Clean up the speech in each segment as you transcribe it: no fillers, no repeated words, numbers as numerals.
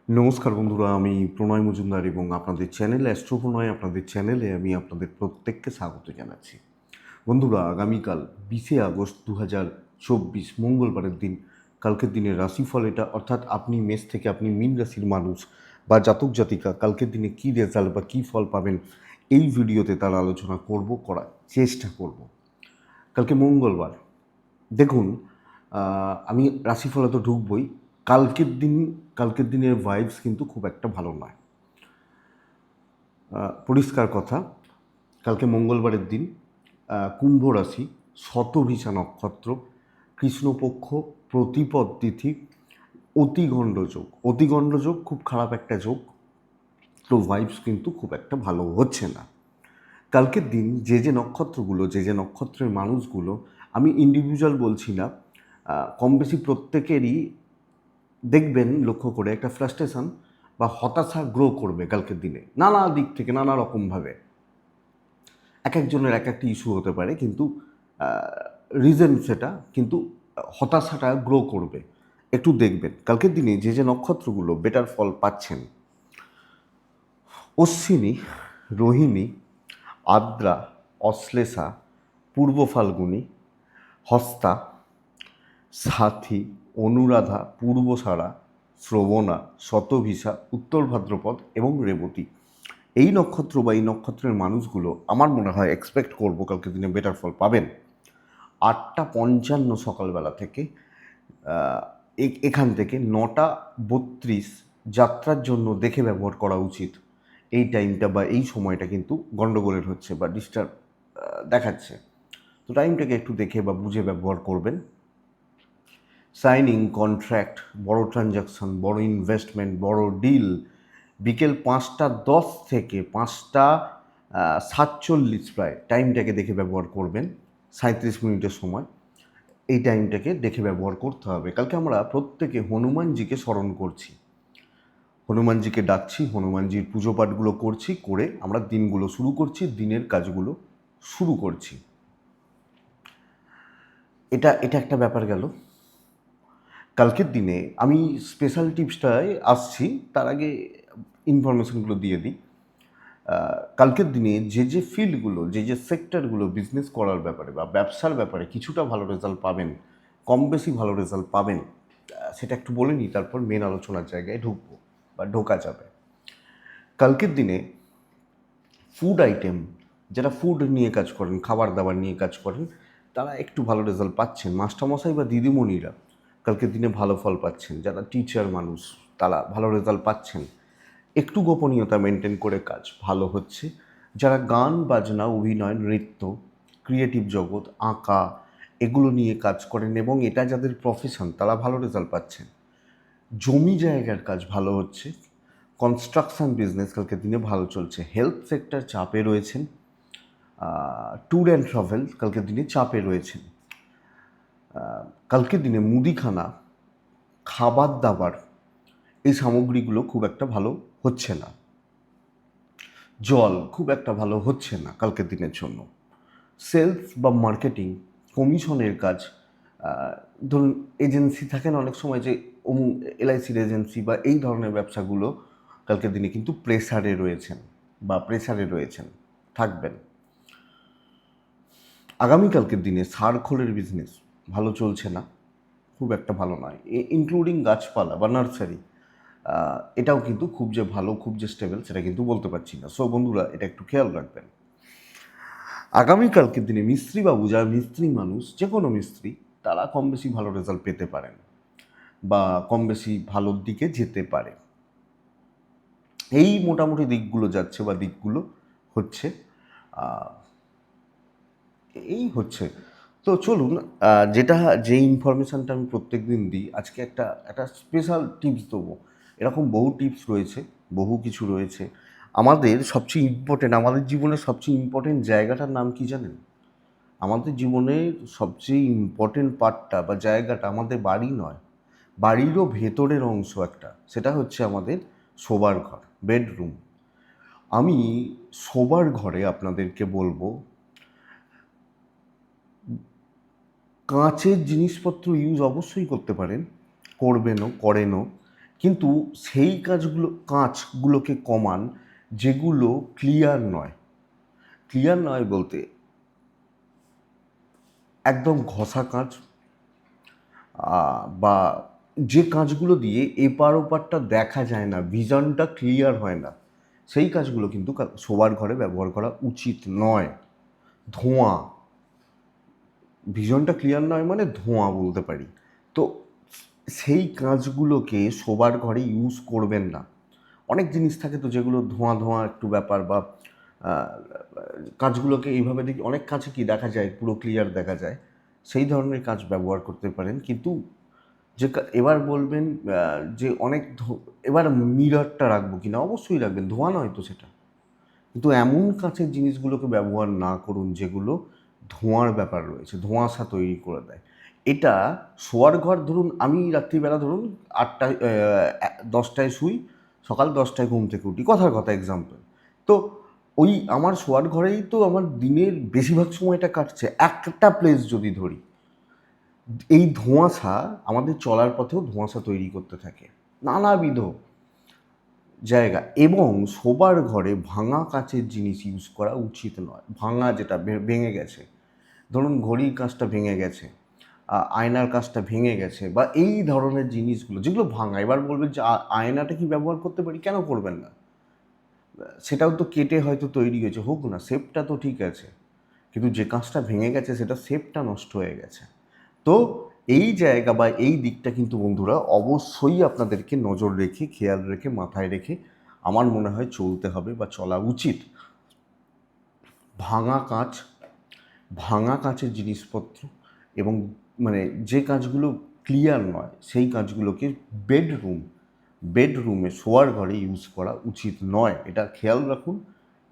নমস্কার বন্ধুরা, আমি প্রণয় মজুমদার এবং আপনাদের চ্যানেল অ্যাস্ট্রো প্রণয় আপনাদের চ্যানেলে আমি আপনাদের প্রত্যেককে স্বাগত জানাচ্ছি। বন্ধুরা, আগামীকাল 20 আগস্ট 2024 মঙ্গলবারের দিন, কালকের দিনের রাশিফল এটা, অর্থাৎ আপনি মেষ থেকে আপনি মীন রাশির মানুষ বা জাতক জাতিকা কালকের দিনে কী রেজাল্ট বা কী ফল পাবেন এই ভিডিওতে তার আলোচনা করার চেষ্টা করব। কালকে মঙ্গলবার, দেখুন, আমি রাশিফলে তো ঢুকবই। কালকের দিনের ভাইবস কিন্তু খুব একটা ভালো নয়। পরিষ্কার কথা, কালকে মঙ্গলবারের দিন, কুম্ভ রাশি, শতভিষা নক্ষত্র, কৃষ্ণপক্ষ, প্রতিপদ তিথি, অতিগণ্ডযোগ খুব খারাপ একটা যোগ। তো ভাইবস কিন্তু খুব একটা ভালো হচ্ছে না কালকের দিন। যে নক্ষত্রের মানুষগুলো, আমি ইন্ডিভিজুয়াল বলছি না, কম বেশি প্রত্যেকেরই দেখবেন লক্ষ্য করে একটা ফ্রাস্ট্রেশন বা হতাশা গ্রো করবে কালকের দিনে, নানা দিক থেকে নানা রকমভাবে। এক একজনের এক একটা ইস্যু হতে পারে, কিন্তু রিজন সেটা, কিন্তু হতাশাটা গ্রো করবে। একটু দেখবেন কালকের দিনে যে নক্ষত্রগুলো বেটার ফল পাচ্ছেন: অশ্বিনী, রোহিণী, আদ্রা, অশ্লেষা, পূর্ব ফাল্গুনী, হস্তা, সাথী, অনুরাধা, পূর্বসারা, শ্রবণা, শতভিষা, উত্তর ভাদ্রপদ এবং রেবতী। এই নক্ষত্র বা এই নক্ষত্রের মানুষগুলো আমার মনে হয় এক্সপেক্ট করব কালকে দিনে বেটার ফল পাবেন। 8টা 55 সকালবেলা থেকে এখান থেকে 9টা 32 যাত্রার জন্য দেখে ব্যবহার করা উচিত। এই টাইমটা বা এই সময়টা কিন্তু গণ্ডগোলের হচ্ছে বা ডিস্টার্ব দেখাচ্ছে। তো টাইমটাকে একটু দেখে বা বুঝে ব্যবহার করবেন। সাইনিং, কন্ট্রাক্ট, বড় ট্রানজাকশন, বড় ইনভেস্টমেন্ট, বড় ডিল বিকেল 5টা 10 থেকে 5টা 47 প্রায় টাইমটাকে দেখে ব্যবহার করবেন। 37 মিনিটের সময় এই টাইমটাকে দেখে ব্যবহার করতে হবে। কালকে আমরা প্রত্যেকে হনুমানজিকে স্মরণ করছি, হনুমানজিকে ডাকছি, হনুমানজির পুজো পাঠগুলো করছি, করে আমরা দিনগুলো শুরু করছি, দিনের কাজগুলো শুরু করছি। এটা এটা একটা ব্যাপার গেল। কালকের দিনে আমি স্পেশাল টিপসটায় আসছি, তার আগে ইনফরমেশনগুলো দিয়ে দিই। কালকের দিনে যে ফিল্ডগুলো, যে সেক্টরগুলো বিজনেস করার ব্যাপারে বা ব্যবসার ব্যাপারে কিছুটা ভালো রেজাল্ট পাবেন, কম বেশি ভালো রেজাল্ট পাবেন, সেটা একটু বলে নিই, তারপর মেন আলোচনার জায়গায় ঢুকবো বা ঢোকা যাবে। কালকের দিনে ফুড আইটেম, যারা ফুড নিয়ে কাজ করেন, খাবার দাবার নিয়ে কাজ করেন, তারা একটু ভালো রেজাল্ট পাচ্ছেন। মাস্টারমশাই বা দিদিমণিরা কালকের দিনে ভালো ফল পাচ্ছেন। যারা টিচার মানুষ, তারা ভালো রেজাল্ট পাচ্ছেন। একটু গোপনীয়তা মেনটেন করে কাজ ভালো হচ্ছে। যারা গান বাজনা, অভিনয়, নৃত্য, ক্রিয়েটিভ জগৎ, আঁকা, এগুলো নিয়ে কাজ করেন এবং এটা যাদের প্রফেশন, তারা ভালো রেজাল্ট পাচ্ছেন। জমি জায়গার কাজ ভালো হচ্ছে। কনস্ট্রাকশন বিজনেস কালকের দিনে ভালো চলছে। হেলথ সেক্টর চাপে রয়েছেন। ট্যুর অ্যান্ড ট্রাভেল কালকের দিনে চাপে রয়েছেন। কালকের দিনে মুদিখানা, খাবার দাবার, এই সামগ্রীগুলো খুব একটা ভালো হচ্ছে না। জল খুব একটা ভালো হচ্ছে না কালকের দিনের জন্য। সেলস বা মার্কেটিং, কমিশনের কাজ, ধরুন এজেন্সি থাকেন অনেক সময়, যে এলআইসির এজেন্সি বা এই ধরনের ব্যবসাগুলো কালকের দিনে কিন্তু প্রেসারে রয়েছেন, থাকবেন। আগামীকালকের দিনে সার খোলের বিজনেস ভালো চলছে না, খুব একটা ভালো নয়, ইনক্লুডিং গাছপালা বা নার্সারি। এটাও কিন্তু খুব যে ভালো, খুব যে স্টেবল, সেটা কিন্তু বলতে পারছি না। সো বন্ধুরা, এটা একটু খেয়াল রাখবেন। আগামীকালকের দিনে মিস্ত্রিবাবু, যারা মিস্ত্রি মানুষ, যে কোনো মিস্ত্রি, তারা কম বেশি ভালো রেজাল্ট পেতে পারেন বা কম বেশি ভালোর দিকে যেতে পারে। এই মোটামুটি দিকগুলো যাচ্ছে বা দিকগুলো হচ্ছে, এই হচ্ছে। তো চলুন, যে ইনফরমেশানটা আমি প্রত্যেক দিন দিই, আজকে একটা একটা স্পেশাল টিপস দেবো। এরকম বহু টিপস রয়েছে, বহু কিছু রয়েছে। আমাদের জীবনের সবচেয়ে ইম্পর্টেন্ট জায়গাটার নাম কি জানেন? আমাদের জীবনের সবচেয়ে ইম্পর্টেন্ট পার্টটা বা জায়গাটা আমাদের বাড়ি নয়, বাড়িরও ভেতরের অংশ একটা, সেটা হচ্ছে আমাদের শোবার ঘর, বেডরুম। আমি শোবার ঘরে আপনাদেরকে বলবো, কাঁচের জিনিসপত্র ইউজ অবশ্যই করতে পারেন, করেনও, কিন্তু সেই কাজগুলোকে কমান যেগুলো ক্লিয়ার নয়। ক্লিয়ার নয় বলতে একদম ঘষা কাঁচ, বা যে কাঁচগুলো দিয়ে এপার ওপারটা দেখা যায় না, ভিশনটা ক্লিয়ার হয় না, সেই কাজগুলো কিন্তু শোবার ঘরে ব্যবহার করা উচিত নয়। ধোঁয়া, ভিশনটা ক্লিয়ার নয় মানে ধোঁয়া বলতে পারি। তো সেই কাঁচগুলোকে শোবার ঘরে ইউজ করবেন না। অনেক জিনিস থাকে তো যেগুলো ধোঁয়া ধোঁয়া একটু ব্যাপার, বা কাঁচগুলোকে এইভাবে দেখি, অনেক কাঁচে কি দেখা যায় পুরো ক্লিয়ার দেখা যায়, সেই ধরনের কাঁচ ব্যবহার করতে পারেন। কিন্তু এবার বলবেন যে এবার মিররটা রাখবো কিনা, অবশ্যই রাখবেন, ধোঁয়া নয় তো সেটা। কিন্তু এমন কাঁচের জিনিসগুলোকে ব্যবহার না করুন যেগুলো ধোঁয়ার ব্যাপার রয়েছে, ধোঁয়াশা তৈরি করে দেয়। এটা শোয়ার ঘর, ধরুন আমি রাত্রিবেলা ধরুন 8টায় 10টায় শুই, সকাল 10টায় ঘুম থেকে উঠি, কথার কথা এক্সাম্পল। তো ওই আমার শোয়ার ঘরেই তো আমার দিনের বেশিরভাগ সময়টা কাটছে। একটা প্লেস যদি ধরি, এই ধোঁয়াশা আমাদের চলার পথেও ধোঁয়াশা তৈরি করতে থাকে নানাবিধ জায়গা। এবং শোবার ঘরে ভাঙা কাচের জিনিস ইউজ করা উচিত নয়। ভাঙা, যেটা ভেঙে গেছে, ধরুন ঘড়ির কাঁচটা ভেঙে গেছে, আয়নার কাঁচটা ভেঙে গেছে, বা এই ধরনের জিনিসগুলো যেগুলো ভাঙা। এবার বলবেন যে আয়নাটা কি ব্যবহার করতে পারি, কেন করবেন না? সেটাও তো কেটে হয়তো তৈরি হয়েছে, হোক না, শেপটা তো ঠিক আছে, কিন্তু যে কাঁচটা ভেঙে গেছে সেটা শেপটা নষ্ট হয়ে গেছে। তো এই জায়গা বা এই দিকটা কিন্তু বন্ধুরা অবশ্যই আপনাদেরকে নজর রেখে, খেয়াল রেখে, মাথায় রেখে আমার মনে হয় চলতে হবে বা চলা উচিত। ভাঙা কাঁচ, ভাঙা কাঁচের জিনিসপত্র, এবং মানে যে কাঁচগুলো ক্লিয়ার নয় সেই কাঁচগুলোকে বেডরুমে শোয়ার ঘরে ইউজ করা উচিত নয়। এটা খেয়াল রাখুন,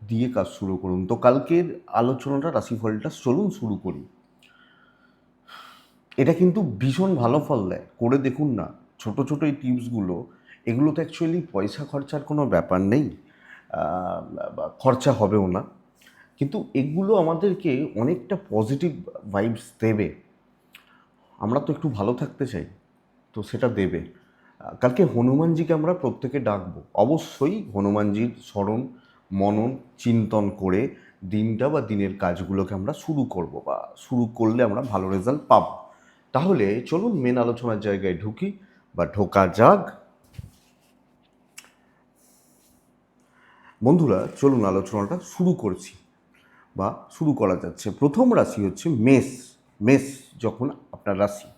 দিয়ে কাজ শুরু করুন। তো কালকের আলোচনাটা, রাশিফলটা চলুন শুরু করি। এটা কিন্তু ভীষণ ভালো ফল দেয়, করে দেখুন না। ছোট ছোট এই টিপসগুলো, এগুলো তো অ্যাকচুয়ালি পয়সা খরচার কোনো ব্যাপার নেই, বা খরচা হবেও না, কিন্তু এগুলো আমাদেরকে অনেকটা পজিটিভ ভাইবস দেবে। আমরা তো একটু ভালো থাকতে চাই, তো সেটা দেবে। কালকে হনুমানজিকে আমরা প্রত্যেকে ডাকবো, অবশ্যই হনুমানজির স্মরণ, মনন, চিন্তন করে দিনটা বা দিনের কাজগুলোকে আমরা শুরু করব, বা শুরু করলে আমরা ভালো রেজাল্ট পাব। তাহলে চলুন মেন আলোচনার জায়গায় ঢুকি, বা ঢোকা যাক। বন্ধুরা চলুন আলোচনাটা শুরু করছি, বা শুরু করা যাচ্ছে। প্রথম রাশি হচ্ছে মেষ। মেষ যখন আপনার রাশি,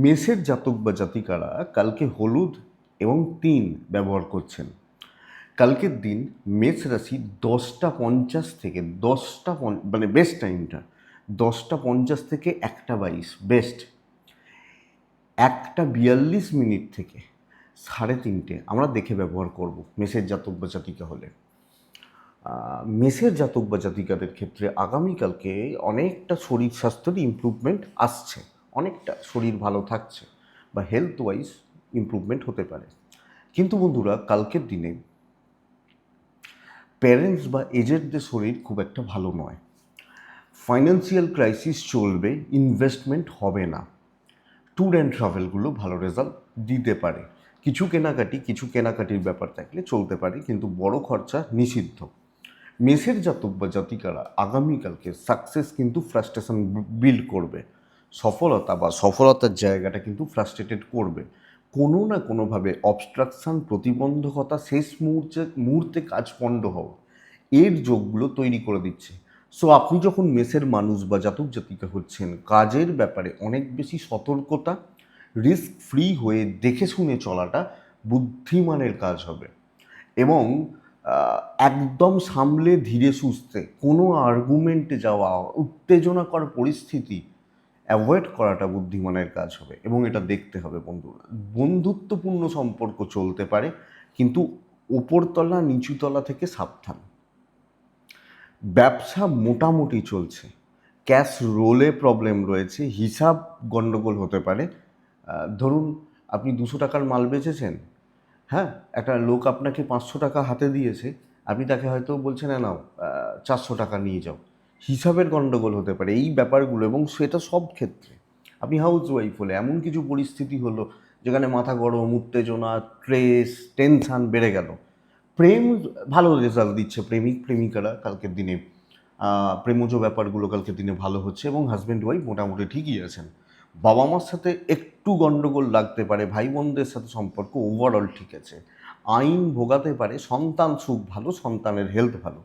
মেষের জাতক বা জাতিকারা কালকে হলুদ এবং 3 ব্যবহার করছেন। কালকের দিন মেষ রাশি 10টা 50 থেকে মানে বেস্ট টাইমটা 10টা 50 থেকে 1টা 22 বেস্ট। 1টা 42 মিনিট থেকে 3:30 আমরা দেখে ব্যবহার করব মেষের জাতক বা জাতিকা হলে। মেষের জাতক বা জাতিকাদের ক্ষেত্রে আগামীকালকে অনেকটা শরীর স্বাস্থ্যের ইমপ্রুভমেন্ট আসছে, অনেকটা শরীর ভালো থাকছে, বা হেলথ ওয়াইজ ইমপ্রুভমেন্ট হতে পারে। কিন্তু বন্ধুরা কালকের দিনে প্যারেন্টস বা এজেডদের শরীর খুব একটা ভালো নয়। ফাইন্যান্সিয়াল ক্রাইসিস চলবে, ইনভেস্টমেন্ট হবে না। ট্যুর অ্যান্ড ট্রাভেলগুলো ভালো রেজাল্ট দিতে পারে। কিছু কেনাকাটির ব্যাপার থাকলে চলতে পারে, কিন্তু বড় খরচা নিষিদ্ধ। মেষের জাতক বা জাতিকারা আগামীকালকে সাকসেস কিন্তু ফ্রাস্ট্রেশন বিল্ড করবে। সফলতার জায়গাটা কিন্তু ফ্রাস্ট্রেটেড করবে। কোনো না কোনোভাবে অবস্ট্রাকশান, প্রতিবন্ধকতা, শেষ মুহূর্তে কাজ পণ্ড হওয়া, এর যোগগুলো তৈরি করে দিচ্ছে। সো আপনি যখন মেষের মানুষ বা জাতক জাতিকা হচ্ছেন, কাজের ব্যাপারে অনেক বেশি সতর্কতা, রিস্ক ফ্রি হয়ে দেখে শুনে চলাটা বুদ্ধিমানের কাজ হবে। এবং একদম সামলে ধীরে সুস্থে, কোনো আর্গুমেন্টে যাওয়া, উত্তেজনাকর পরিস্থিতি অ্যাভয়েড করাটা বুদ্ধিমানের কাজ হবে। এবং এটা দেখতে হবে বন্ধুরা, বন্ধুত্বপূর্ণ সম্পর্ক চলতে পারে, কিন্তু ওপরতলা নিচুতলা থেকে সাবধান। ব্যবসা মোটামুটি চলছে, ক্যাশ রোলে প্রবলেম রয়েছে, হিসাব গণ্ডগোল হতে পারে। ধরুন আপনি 200 টাকার মাল বেচেছেন, হ্যাঁ, একটা লোক আপনাকে 500 টাকা হাতে দিয়েছে, আপনি তাকে হয়তো বলছেন না, নাও 400 টাকা নিয়ে যাও, হিসাবের গণ্ডগোল হতে পারে এই ব্যাপারগুলো। এবং সেটা সব ক্ষেত্রে, আপনি হাউস ওয়াইফ হলে এমন কিছু পরিস্থিতি হলো যেখানে মাথা গরম, উত্তেজনা, স্ট্রেস, টেনশান বেড়ে গেল। প্রেম ভালো রেজাল্ট দিচ্ছে, প্রেমিক প্রেমিকারা কালকের দিনে প্রেমজ ব্যাপারগুলো কালকের দিনে ভালো হচ্ছে এবং হাজব্যান্ড ওয়াইফ মোটামুটি ঠিকই আছেন। বাবা মার সাথে একটু গণ্ডগোল লাগতে পারে, ভাই বোনদের সাথে সম্পর্ক ওভারঅল ঠিক আছে। আইন ভোগাতে পারে, সন্তান সুখ ভালো, সন্তানের হেলথ ভালো।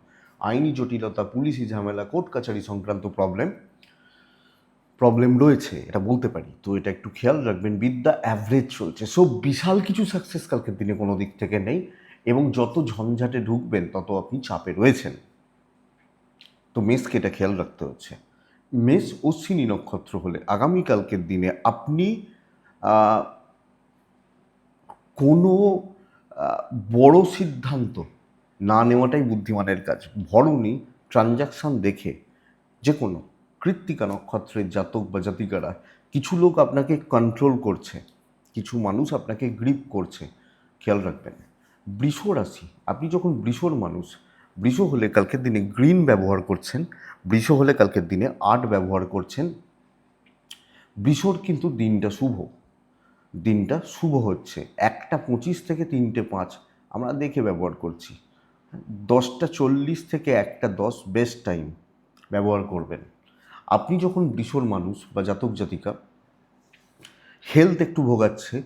আইনি জটিলতা, পুলিশি ঝামেলা, কোর্ট কাছারি সংক্রান্ত প্রবলেম রয়েছে, এটা বলতে পারি। তো এটা একটু খেয়াল রাখবেন। বিদ্যা অ্যাভারেজ চলছে, সো বিশাল কিছু সাকসেস কালকের দিনে কোনো দিক থেকে নেই, এবং যত ঝঞ্ঝাটে ঢুকবেন তত আপনি চাপে রয়েছেন। তো মেষকে এটা খেয়াল রাখতে হচ্ছে। মেষ অশ্বিনী নক্ষত্র হলে আগামীকালকের দিনে আপনি কোনো বড় সিদ্ধান্ত না নেওয়াটাই বুদ্ধিমানের কাজ। ভরণী ট্রানজাকশান দেখে যে কোনো কৃত্তিকা নক্ষত্রের জাতক বা জাতিকারা, কিছু লোক আপনাকে কন্ট্রোল করছে, কিছু মানুষ আপনাকে গ্রিপ করছে, খেয়াল রাখবেন। বৃষ রাশি, আপনি যখন বৃষর মানুষ, বৃষ হলে কালকের দিনে গ্রিন ব্যবহার করছেন, বৃষ হলে কালকের দিনে আর্ট ব্যবহার করছেন। বৃষর কিন্তু দিনটা শুভ হচ্ছে 1টা 25 থেকে 3টে 5 আমরা দেখে ব্যবহার করছি। 10টা 40 থেকে 1টা 10 বেস্ট টাইম ব্যবহার করবেন। আপনি যখন বৃষর মানুষ বা জাতক জাতিকা, হেলথ একটু ভোগাচ্ছে,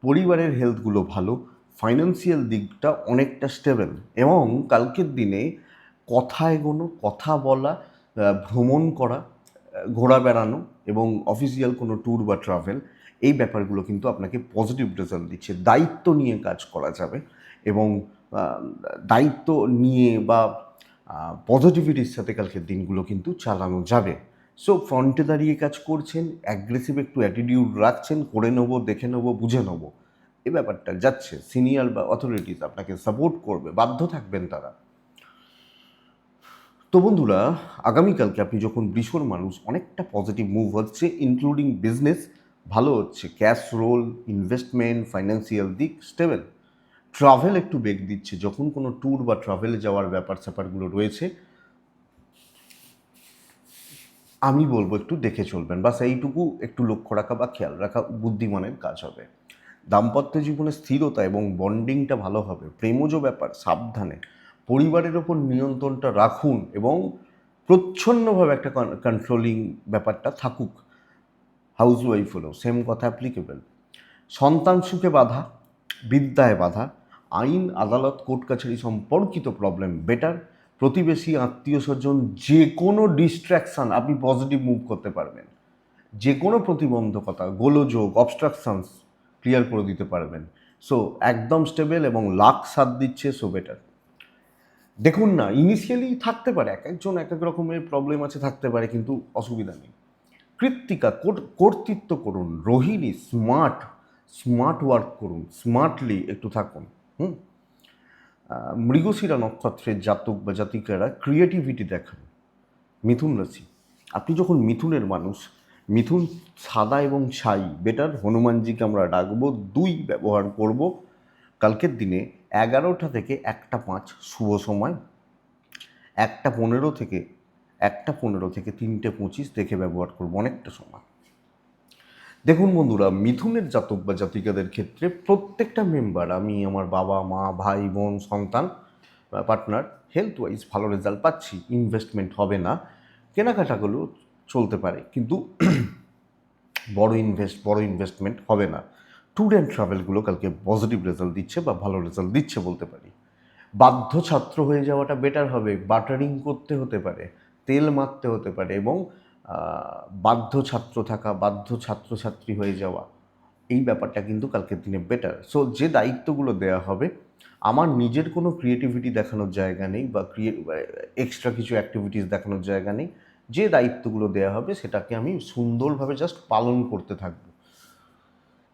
পরিবারের হেলথগুলো ভালো, ফাইন্যান্সিয়াল দিকটা অনেকটা স্টেবল, এবং কালকের দিনে কথা এগোনো, কথা বলা, ভ্রমণ করা, ঘোরা বেড়ানো এবং অফিসিয়াল কোনো ট্যুর বা ট্রাভেল, এই ব্যাপারগুলো কিন্তু আপনাকে পজিটিভ রেজাল্ট দিচ্ছে। দায়িত্ব নিয়ে কাজ করা যাবে, এবং দায়িত্ব নিয়ে বা পজিটিভিটির সাথে কালকের দিনগুলো কিন্তু চালানো যাবে। সো ফ্রন্টে দাঁড়িয়ে কাজ করছেন, অ্যাগ্রেসিভ একটু অ্যাটিটিউড রাখছেন, করে নেবো, দেখে নেবো, বুঝে নেবো, এই ব্যাপারটা যাচ্ছে। সিনিয়র বা অথরিটিস আপনাকে সাপোর্ট করবে, বাধ্য থাকবেন তারা। তো বন্ধুরা, আগামীকালকে আপনি যখন বৃষর মানুষ, অনেকটা পজিটিভ মুভ হচ্ছে, ইনক্লুডিং বিজনেস ভালো হচ্ছে, ক্যাশ রোল, ইনভেস্টমেন্ট, ফাইন্যান্সিয়াল দিক স্টেবল। ট্রাভেল একটু বেগ দিচ্ছে, যখন কোনো ট্যুর বা ট্রাভেলে যাওয়ার ব্যাপার স্যাপারগুলো রয়েছে, আমি বলবো একটু দেখে চলবেন, বাস এইটুকু একটু লক্ষ্য রাখা বা খেয়াল রাখা বুদ্ধিমানের কাজ হবে। দাম্পত্য জীবনে স্থিরতা এবং বন্ডিংটা ভালো হবে। প্রেমজ ব্যাপার সাবধানে, পরিবারের ওপর নিয়ন্ত্রণটা রাখুন, এবং প্রচ্ছন্নভাবে একটা কন্ট্রোলিং ব্যাপারটা থাকুক। হাউসওয়াইফ হলেও সেম কথা অ্যাপ্লিকেবল। সন্তান সুখে বাধা, বিদ্যায় বাধা, আইন আদালত কোর্ট কাছারি সম্পর্কিত প্রবলেম বেটার। প্রতিবেশী, আত্মীয় স্বজন, যে কোনো ডিস্ট্র্যাকশান আপনি পজিটিভ মুভ করতে পারবেন। যে কোনো প্রতিবন্ধকতা, গোলযোগ, অবস্ট্রাকশনস ক্লিয়ার করে দিতে পারবেন। সো একদম স্টেবল এবং লাক সাথ দিচ্ছে, সো বেটার। দেখুন না, ইনিশিয়ালি থাকতে পারে, এক একজন এক এক রকমের প্রবলেম আছে, থাকতে পারে, কিন্তু অসুবিধা নেই। কৃত্তিকা কর্তৃত্ব করুন, রোহিণী স্মার্ট ওয়ার্ক করুন, স্মার্টলি একটু থাকুন। মৃগশিরা নক্ষত্রের জাতক বা জাতিকারা ক্রিয়েটিভিটি দেখান। মিথুন রাশি, আপনি যখন মিথুনের মানুষ, মিথুন সাদা এবং ছাই বেটার। হনুমানজিকে আমরা ডাকবো, 2 ব্যবহার করব। কালকের দিনে 11টা থেকে 1টা 5 শুভ সময়, 1টা 15 থেকে 3টে 25 দেখে ব্যবহার করব, অনেকটা সময়। দেখুন বন্ধুরা, মিথুনের জাতক বা জাতিকাদের ক্ষেত্রে প্রত্যেকটা মেম্বার, আমি আমার বাবা মা, ভাই বোন, সন্তান, পার্টনার, হেলথ ওয়াইজ ভালো রেজাল্ট পাচ্ছি। ইনভেস্টমেন্ট হবে না, কেনাকাটাগুলো চলতে পারে, কিন্তু বড় ইনভেস্টমেন্ট হবে না। ট্যুর অ্যান্ড ট্রাভেলগুলো কালকে পজিটিভ রেজাল্ট দিচ্ছে বা ভালো রেজাল্ট দিচ্ছে বলতে পারি। বাধ্য ছাত্র হয়ে যাওয়াটা বেটার হবে, বাটারিং করতে হতে পারে, তেল মারতে হতে পারে, এবং বাধ্য ছাত্র থাকা, বাধ্য ছাত্রছাত্রী হয়ে যাওয়া, এই ব্যাপারটা কিন্তু কালকের দিনে বেটার। সো যে দায়িত্বগুলো দেওয়া হবে, আমার নিজের কোনো ক্রিয়েটিভিটি দেখানোর জায়গা নেই, বা এক্সট্রা কিছু অ্যাক্টিভিটিস দেখানোর জায়গা নেই। যে দায়িত্বগুলো দেওয়া হবে সেটাকে আমি সুন্দরভাবে জাস্ট পালন করতে থাকবো।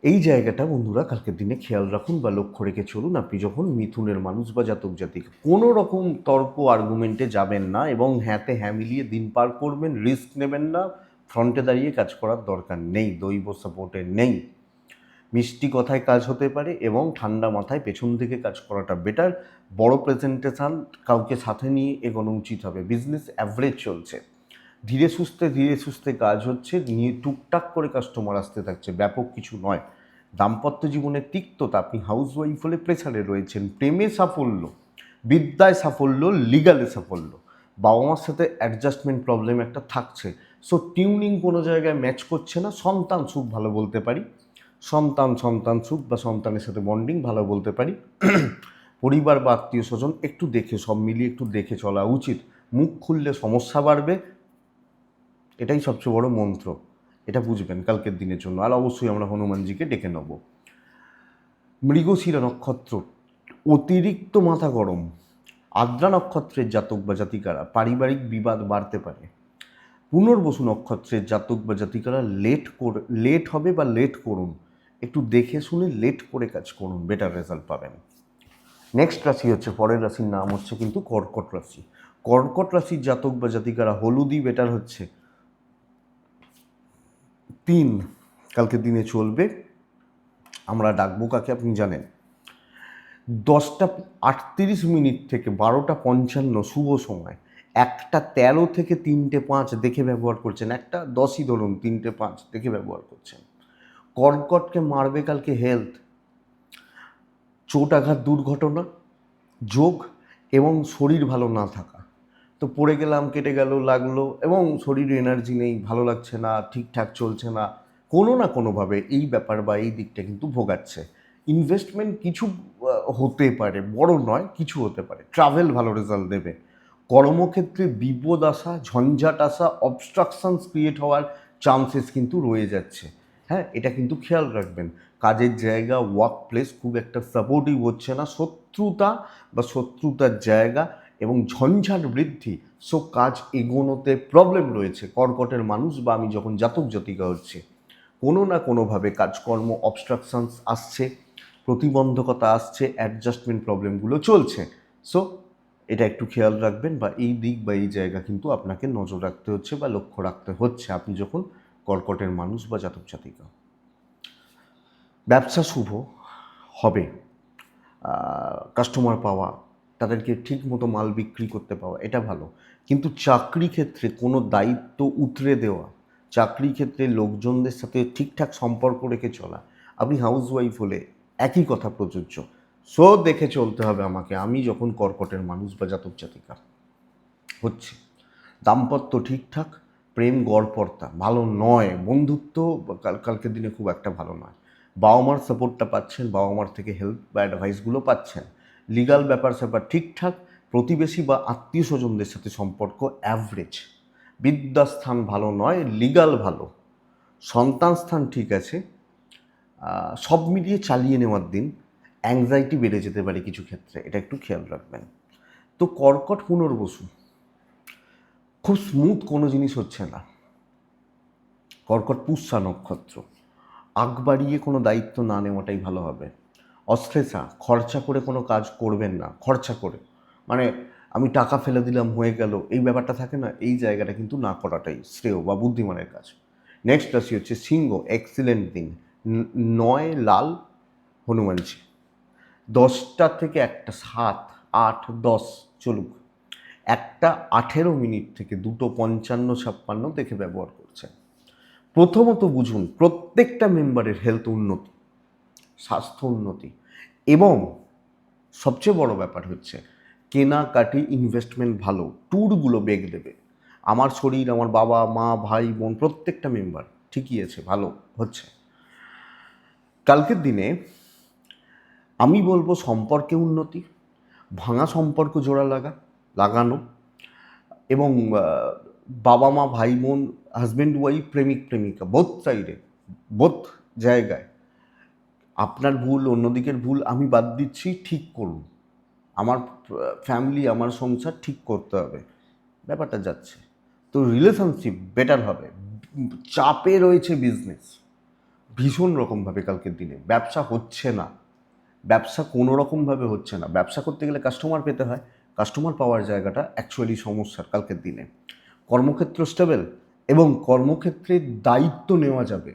এই জায়গাটা বন্ধুরা কালকের দিনে খেয়াল রাখুন বা লক্ষ্য রেখে চলুন। আপনি যখন মিথুনের মানুষ বা জাতক জাতিক, কোনো রকম তর্ক আর্গুমেন্টে যাবেন না, এবং হ্যাঁতে হ্যাঁ মিলিয়ে দিন পার করবেন, রিস্ক নেবেন না, ফ্রন্টে দাঁড়িয়ে কাজ করার দরকার নেই, দৈব সাপোর্টে নেই। মিষ্টি কথায় কাজ হতে পারে, এবং ঠান্ডা মাথায় পেছন থেকে কাজ করাটা বেটার। বড় প্রেজেন্টেশন কাউকে সাথে নিয়ে এগোনো উচিত হবে। বিজনেস অ্যাভারেজ চলছে, ধীরে সুস্থে কাজ হচ্ছে, নিয়ে টুকটাক করে কাস্টমার আসতে থাকছে, ব্যাপক কিছু নয়। দাম্পত্য জীবনের তিক্ততা, আপনি হাউসওয়াইফ হলে প্রেসারে রয়েছেন, প্রেমে সাফল্য, বিদ্যায় সাফল্য, লিগালে সাফল্য, বাবা মার সাথে অ্যাডজাস্টমেন্ট প্রবলেম একটা থাকছে। সো টিউনিং কোনো জায়গায় ম্যাচ করছে না, সন্তান সুখ ভালো বলতে পারি, সন্তান সুখ বা সন্তানের সাথে বন্ডিং ভালো বলতে পারি। পরিবার বা আত্মীয় স্বজন একটু দেখে, সব মিলিয়ে একটু দেখে চলা উচিত। মুখ খুললে সমস্যা বাড়বে, এটাই সবচেয়ে বড় মন্ত্র, এটা বুঝবেন কালকের দিনের জন্য। আর অবশ্যই আমরা হনুমানজিকে ডেকে নেব। মৃগশিরা নক্ষত্র, অতিরিক্ত মাথা গরম। আদ্রা নক্ষত্রের জাতক বা জাতিকারা পারিবারিক বিবাদ বাড়তে পারে। পুনর্বসু নক্ষত্রের জাতক বা জাতিকারা লেট হবে বা লেট করুন, একটু দেখে শুনে লেট করে কাজ করুন, বেটার রেজাল্ট পাবেন। নেক্সট রাশি হচ্ছে, পরের রাশির নাম হচ্ছে কিন্তু কর্কট রাশি। কর্কট রাশির জাতক বা জাতিকারা হলুদই বেটার হচ্ছে। 3 কালকের দিনে চলবে। আমরা ডাকবো কাকে আপনি জানেন, 10:38 থেকে 12:55 শুভ সময়, 1:13 থেকে 3:05 দেখে ব্যবহার করছেন, 1:10ই ধরুন, 3:05 দেখে ব্যবহার করছেন। কর্কটকে মারবে কালকে হেলথ, চোট আঘাত দুর্ঘটনা যোগ এবং শরীর ভালো না থাকা। তো পড়ে গেলাম, কেটে গেল, লাগলো এবং শরীরে এনার্জি নেই, ভালো লাগছে না, ঠিকঠাক চলছে না, কোনো না কোনোভাবে এই ব্যাপার বা এই দিকটা কিন্তু ভোগাচ্ছে। ইনভেস্টমেন্ট কিছু হতে পারে, বড় নয়, কিছু হতে পারে। ট্রাভেল ভালো রেজাল্ট দেবে। কর্মক্ষেত্রে বিপদ আসা, ঝঞ্ঝাট আসা, অবস্ট্রাকশনস ক্রিয়েট হওয়ার চান্সেস কিন্তু রয়ে যাচ্ছে। হ্যাঁ, এটা কিন্তু খেয়াল রাখবেন। কাজের জায়গা, ওয়ার্ক প্লেস খুব একটা সাপোর্টিভ হচ্ছে না, শত্রুতা বা শত্রুতার জায়গা এবং ঝঞ্ঝাট বৃদ্ধি। সো কাজ এগোনোতে প্রবলেম রয়েছে কর্কটের মানুষ, বা আমি যখন জাতক জাতিকা হচ্ছে, কোনো না কোনোভাবে কাজকর্ম অবস্ট্রাকশনস আসছে, প্রতিবন্ধকতা আসছে, অ্যাডজাস্টমেন্ট প্রবলেমগুলো চলছে। সো এটা একটু খেয়াল রাখবেন, বা এই দিক বা এই জায়গা কিন্তু আপনাকে নজর রাখতে হচ্ছে বা লক্ষ্য রাখতে হচ্ছে আপনি যখন কর্কটের মানুষ বা জাতক জাতিকা। ব্যবসা শুভ হবে, কাস্টমার পাওয়া, তাদেরকে ঠিক মতো মাল বিক্রি করতে পাওয়া, এটা ভালো। কিন্তু চাকরি ক্ষেত্রে কোনো দায়িত্ব উতরে দেওয়া, চাকরি ক্ষেত্রে লোকজনদের সাথে ঠিকঠাক সম্পর্ক রেখে চলা, আপনি হাউসওয়াইফ হলে একই কথা প্রযোজ্য। সো দেখে চলতে হবে আমাকে, আমি যখন কর্কটের মানুষ বা জাতক জাতিকা হচ্ছে। দাম্পত্য ঠিকঠাক, প্রেম গড়পড়তা ভালো নয়, বন্ধুত্ব কালকের দিনে খুব একটা ভালো নয়। বাবা মার সাপোর্টটা পাচ্ছেন, বাবা মার থেকে হেল্প বা অ্যাডভাইসগুলো পাচ্ছেন। লিগাল ব্যাপার স্যাপার ঠিকঠাক, প্রতিবেশী বা আত্মীয় স্বজনদের সাথে সম্পর্ক অ্যাভারেজ। বিদ্যাস্থান ভালো নয়, লিগাল ভালো। সন্তান স্থান ঠিক আছে, সব মিলিয়ে চালিয়ে নেওয়ার দিন। অ্যাংজাইটি বেড়ে যেতে পারে কিছু ক্ষেত্রে, এটা একটু খেয়াল রাখবেন। তো কর্কট পুনর্বসু, খুব স্মুথ কোনো জিনিস হচ্ছে না। কর্কট পুষ্যা নক্ষত্র, আগ বাড়িয়ে কোনো দায়িত্ব না নেওয়াটাই ভালো হবে। অশ্লেষা, খরচা করে কোনো কাজ করবেন না। খরচা করে মানে আমি টাকা ফেলে দিলাম হয়ে গেল, এই ব্যাপারটা থাকে না, এই জায়গাটা কিন্তু না করাটাই শ্রেয় বা বুদ্ধিমানের কাজ। নেক্সট রাশি হচ্ছে সিংহ, এক্সিলেন্ট দিন। 9 লাল হনুমানজি, 10টা থেকে 1টা, 7, 8, 10 চলুক, 1:18 থেকে 2:55-56 দেখে ব্যবহার করছেন। প্রথমত বুঝুন প্রত্যেকটা মেম্বারের হেলথ উন্নতি, স্বাস্থ্য উন্নতি, এবং সবচেয়ে বড় ব্যাপার হচ্ছে কেনাকাটি, ইনভেস্টমেন্ট ভালো, ট্যুরগুলো বেগ দেবে। আমার শরীর, আমার বাবা মা ভাই বোন প্রত্যেকটা মেম্বার ঠিকই আছে, ভালো হচ্ছে। কালকের দিনে আমি বলবো সম্পর্কে উন্নতি, ভাঙা সম্পর্ক জোড়া লাগানো, এবং বাবা মা ভাই বোন, হাজব্যান্ড ওয়াইফ, প্রেমিক প্রেমিকা, বোথ সাইডে, বোথ জায়গায় আপনার ভুল, অন্যদিকের ভুল আমি বাদ দিচ্ছি, ঠিক করুন। আমার ফ্যামিলি, আমার সংসার ঠিক করতে হবে, ব্যাপারটা যাচ্ছে। তো রিলেশনশিপ বেটার হবে। চাপে রয়েছে বিজনেস ভীষণ রকমভাবে কালকের দিনে, ব্যবসা হচ্ছে না, ব্যবসা কোনো রকমভাবে হচ্ছে না। ব্যবসা করতে গেলে কাস্টমার পেতে হয়, কাস্টমার পাওয়ার জায়গাটা অ্যাকচুয়ালি সমস্যার কালকের দিনে। কর্মক্ষেত্র স্টেবল এবং কর্মক্ষেত্রে দায়িত্ব নেওয়া যাবে,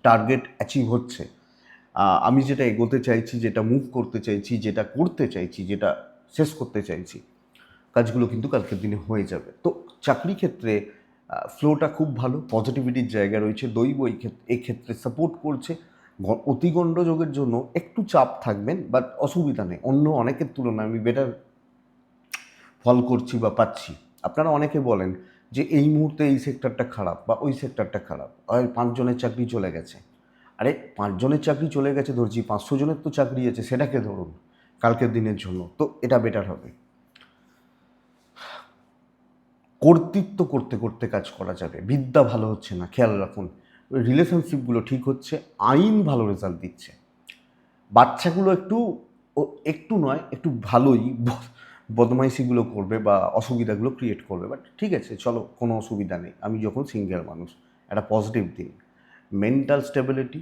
টার্গেট অ্যাচিভ হচ্ছে। আমি যেটা এগোতে চাইছি, যেটা মুভ করতে চাইছি, যেটা করতে চাইছি, যেটা শেষ করতে চাইছি, কাজগুলো কিন্তু কালকের দিনে হয়ে যাবে। তো চাকরি ক্ষেত্রে ফ্লোটা খুব ভালো, পজিটিভিটির জায়গা রয়েছে, দৈব এই ক্ষেত্রে সাপোর্ট করছে। অতিগণ্ড যোগের জন্য একটু চাপ থাকবেন, বাট অসুবিধা নেই, অন্য অনেকের তুলনায় আমি বেটার ফল করছি বা পাচ্ছি। আপনারা অনেকে বলেন যে এই মুহূর্তে এই সেক্টরটা খারাপ বা ওই সেক্টরটা খারাপ, আর 5 জনের চাকরি চলে গেছে। আরে 5 জনের চাকরি চলে গেছে ধরছি, 500 জনের তো চাকরি আছে, সেটাকে ধরুন কালকের দিনের জন্য, তো এটা বেটার হবে। কর্তৃত্ব করতে করতে কাজ করা যাবে। বিদ্যা ভালো হচ্ছে না, খেয়াল রাখুন। রিলেশনশিপগুলো ঠিক হচ্ছে, আইন ভালো রেজাল্ট দিচ্ছে। বাচ্চাগুলো একটু নয়, একটু ভালোই বদমাইশিগুলো করবে বা অসুবিধাগুলো ক্রিয়েট করবে, বাট ঠিক আছে, চলো, কোনো অসুবিধা নেই। আমি যখন সিঙ্গেল মানুষ, একটা পজিটিভ দিন। মেন্টাল স্টেবিলিটি,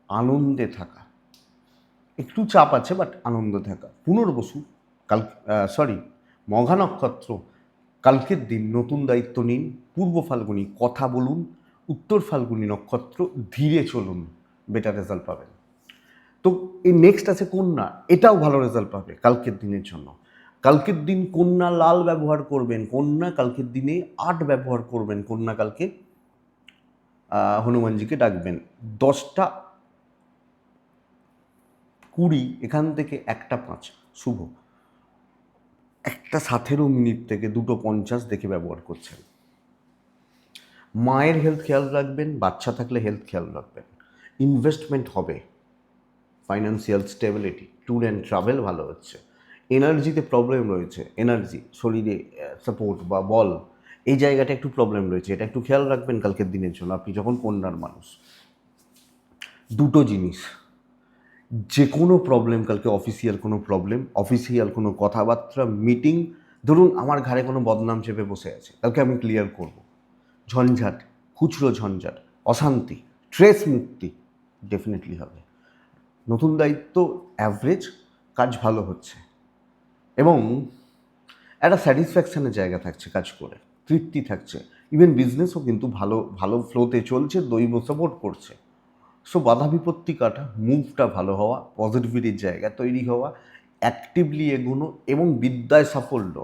আনন্দে থাকা, একটু চাপ আছে বাট আনন্দ থাকা। পুনর্বসু কাল মঘা নক্ষত্র, কালকের দিন নতুন দায়িত্ব নিন। পূর্ব ফাল্গুনী কথা বলুন, উত্তর ফাল্গুনী নক্ষত্র ধীরে চলুন, বেটার রেজাল্ট পাবেন। তো এই নেক্সট আছে কন্যা, এটাও ভালো রেজাল্ট পাবে কালকের দিনের জন্য। কালকের দিন কন্যা লাল ব্যবহার করবেন, কন্যা কালকের দিনে 8 ব্যবহার করবেন, কন্যা কালকে হনুমানজিকে ডাকবেন। 10:20 এখান থেকে 1:05 শুভ, 1:17 থেকে 2:50 দেখে ব্যবহার করছেন। মায়ের হেলথ খেয়াল রাখবেন, বাচ্চা থাকলে হেলথ খেয়াল রাখবেন। ইনভেস্টমেন্ট হবে, financial stability, tour and travel ভালো হচ্ছে। এনার্জিতে প্রবলেম রয়েছে, এনার্জি শরীরে সাপোর্ট বা বল, এই জায়গাটা একটু প্রবলেম রয়েছে, এটা একটু খেয়াল রাখবেন কালকের দিনের জন্য আপনি যখন কন্যার মানুষ। দুটো জিনিস, যে কোনো প্রবলেম কালকে, অফিসিয়াল কোনো কথাবার্তা, মিটিং, ধরুন আমার ঘাড়ে কোনো বদনাম চেপে বসে আছে, কালকে আমি ক্লিয়ার করব। ঝঞ্ঝাট, খুচরো ঝঞ্ঝাট, অশান্তি, স্ট্রেস মুক্তি ডেফিনেটলি হবে। নতুন দায়িত্ব অ্যাভারেজ, কাজ ভালো হচ্ছে এবং একটা স্যাটিসফ্যাকশানের জায়গা থাকছে কাজ করে, তৃপ্তি থাকছে। ইভেন বিজনেসও কিন্তু ভালো ভালো ফ্লোতে চলছে, দৈব সাপোর্ট করছে। সো বাধা বিপত্তি কাটা, মুভটা ভালো হওয়া, পজিটিভিটির জায়গা তৈরি হওয়া, অ্যাক্টিভলি এগোনো এবং বিদ্যায় সাফল্য।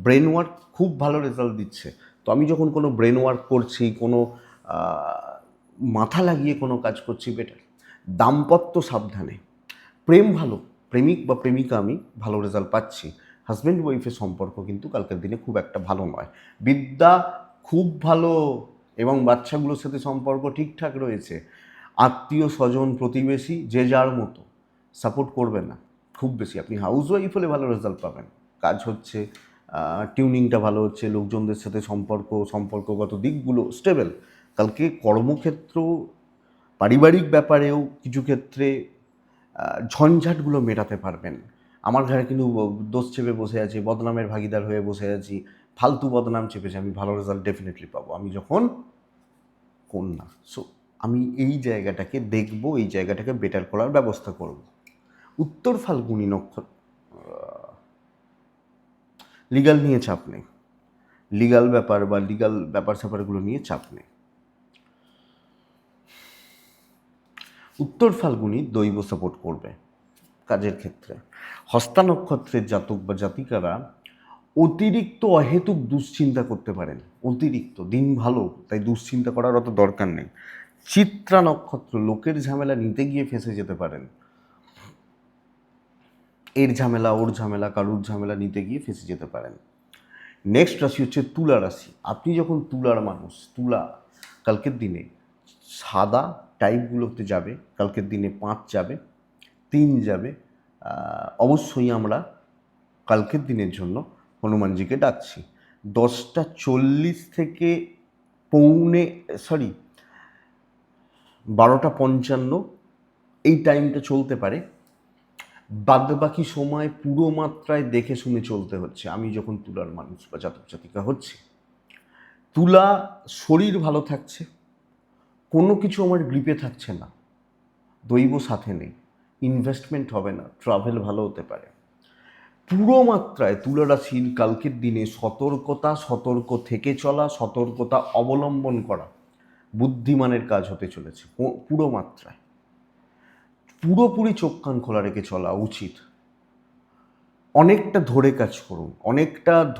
ব্রেন ওয়ার্ক খুব ভালো রেজাল্ট দিচ্ছে। তো আমি যখন কোনো ব্রেন ওয়ার্ক করছি, কোনো মাথা লাগিয়ে কোনো কাজ করছি, বেটার। দাম্পত্য সাবধানে, প্রেম ভালো, প্রেমিক বা প্রেমিকা আমি ভালো রেজাল্ট পাচ্ছি। হাজব্যান্ড ওয়াইফের সম্পর্ক কিন্তু কালকের দিনে খুব একটা ভালো নয়। বিদ্যা খুব ভালো এবং বাচ্চাগুলোর সাথে সম্পর্ক ঠিকঠাক রয়েছে। আত্মীয় স্বজন প্রতিবেশী যে যার মতো সাপোর্ট করবে না খুব বেশি। আপনি হাউস ওয়াইফ হলে ভালো রেজাল্ট পাবেন, কাজ হচ্ছে, টিউনিংটা ভালো হচ্ছে, লোকজনদের সাথে সম্পর্কগত দিকগুলো স্টেবল। কালকে কর্মক্ষেত্র, পারিবারিক ব্যাপারেও কিছু ক্ষেত্রে ঝঞ্ঝাটগুলো মেটাতে পারবেন। আমার ঘরে কিন্তু দোষ চেপে বসে আছি, বদনামের ভাগিদার হয়ে বসে আছি, ফালতু বদনাম চেপেছি, আমি ভালো রেজাল্ট ডেফিনেটলি পাবো আমি যখন কন্যা। সো আমি এই জায়গাটাকে দেখব, এই জায়গাটাকে বেটার করার ব্যবস্থা করব। উত্তর ফাল্গুনী নক্ষত্র, লিগাল নিয়ে চাপ নেই, লিগাল ব্যাপার স্যাপারগুলো নিয়ে চাপ নেই। উত্তর ফাল্গুনী দৈব সাপোর্ট করবে কাজের ক্ষেত্রে। হস্তা নক্ষত্রের জাতক বা জাতিকারা অতিরিক্ত অহেতুক দুশ্চিন্তা করতে পারেন, অতিরিক্ত। দিন ভালো, তাই দুশ্চিন্তা করার অত দরকার নেই। চিত্রা নক্ষত্র, লোকের ঝামেলা নিতে গিয়ে ফেঁসে যেতে পারেন, এর ঝামেলা ওর ঝামেলা কারুর ঝামেলা নিতে গিয়ে ফেঁসে যেতে পারেন। নেক্সট রাশি হচ্ছে তুলা রাশি। আপনি যখন তুলার মানুষ, তুলা কালকের দিনে সাদা টাইপগুলোতে যাবে, কালকের দিনে 5 যাবে, 3 যাবে। অবশ্যই আমরা কালকের দিনের জন্য হনুমানজিকে ডাকছি। 10:40 থেকে 12:55 এই টাইমটা চলতে পারে। বাদবাকি সময় পুরো মাত্রায় দেখে শুনে চলতে হচ্ছে আমি যখন তুলার মানুষ বা জাতক জাতিকা হচ্ছে। তুলা শরীর ভালো থাকছে, কোনো কিছু আমার গ্রিপে থাকছে না, দৈব সাথে নেই, ইনভেস্টমেন্ট হবে না, ট্রাভেল ভালো হতে পারে। পুরো মাত্রায় তুলা রাশির কালকের দিনে সতর্ক থেকে চলা, সতর্কতা অবলম্বন করা বুদ্ধিমানের কাজ হতে চলেছে। পুরো মাত্রায় পুরোপুরি চোখ কান খোলা রেখে চলা উচিত। অনেকটা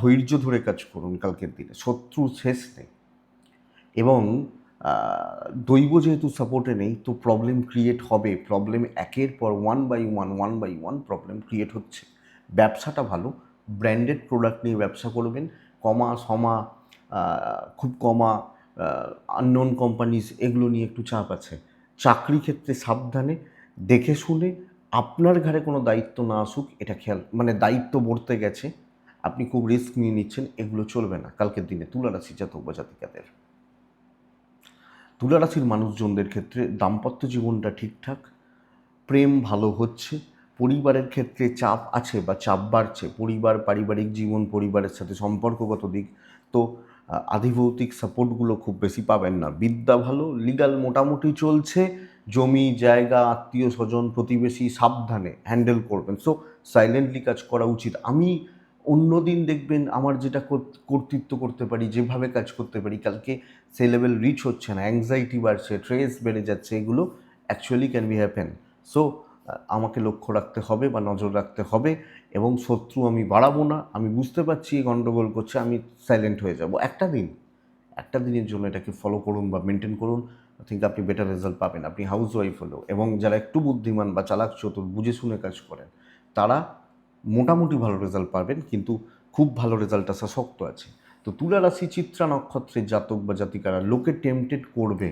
ধৈর্য ধরে কাজ করুন কালকের দিনে, শত্রু শেষ নেই। এবং দৈব যেহেতু সাপোর্টে নেই, তো প্রবলেম ক্রিয়েট হবে। প্রবলেম একের পর one by one problem create হচ্ছে। ব্যবসাটা ভালো, ব্র্যান্ডেড প্রোডাক্ট নিয়ে ব্যবসা করবেন। কমা সমা খুব কমা আননোন কোম্পানিজ, এগুলো নিয়ে একটু চাপ আছে। চাকরি ক্ষেত্রে সাবধানে, দেখে শুনে, আপনার ঘাড়ে কোনো দায়িত্ব না আসুক এটা খেয়াল, মানে দায়িত্ব বর্তে গেছে, আপনি খুব রিস্ক নিয়ে নিচ্ছেন, এগুলো চলবে না কালকের দিনে তুলা রাশি জাতক বা জাতিকাদের। তুলা রাশির মানুষজনদের ক্ষেত্রে দাম্পত্য জীবনটা ঠিকঠাক, প্রেম ভালো হচ্ছে, পরিবারের ক্ষেত্রে চাপ আছে বা চাপ বাড়ছে, পরিবার, পারিবারিক জীবন, পরিবারের সাথে সম্পর্কগত দিক, তো আধিভৌতিক সাপোর্টগুলো খুব বেশি পাবেন না। বিদ্যা ভালো, লিগাল মোটামুটি চলছে, জমি জায়গা, আত্মীয় স্বজন, প্রতিবেশী সাবধানে হ্যান্ডেল করবেন। সো সাইলেন্টলি কাজ করা উচিত। আমি অন্য দিন দেখবেন আমার যেটা কর্তৃত্ব করতে পারি, যেভাবে কাজ করতে পারি, কালকে সেই লেভেল রিচ হচ্ছে না, অ্যাংজাইটি বাড়ছে, স্ট্রেস বেড়ে যাচ্ছে, এগুলো actually can be happen. So আমাকে লক্ষ্য রাখতে হবে বা নজর রাখতে হবে, এবং শত্রু আমি বাড়াবো না। আমি বুঝতে পারছি গণ্ডগোল করছে, আমি সাইলেন্ট হয়ে যাব একটা দিনের জন্য এটাকে ফলো করুন বা মেনটেন করুন। আই থিঙ্ক আপনি বেটার রেজাল্ট পাবেন, আপনি হাউস ওয়াইফ হলেও। এবং যারা একটু বুদ্ধিমান বা চালাক চতুর, বুঝে শুনে কাজ করেন, তারা মোটামুটি ভালো রেজাল্ট পাবেন, কিন্তু খুব ভালো রেজাল্ট আসা শক্ত আছে। তো তুলা রাশি চিত্রা নক্ষত্রের জাতক বা জাতিকারা লোকে টেম্পটেড করবে।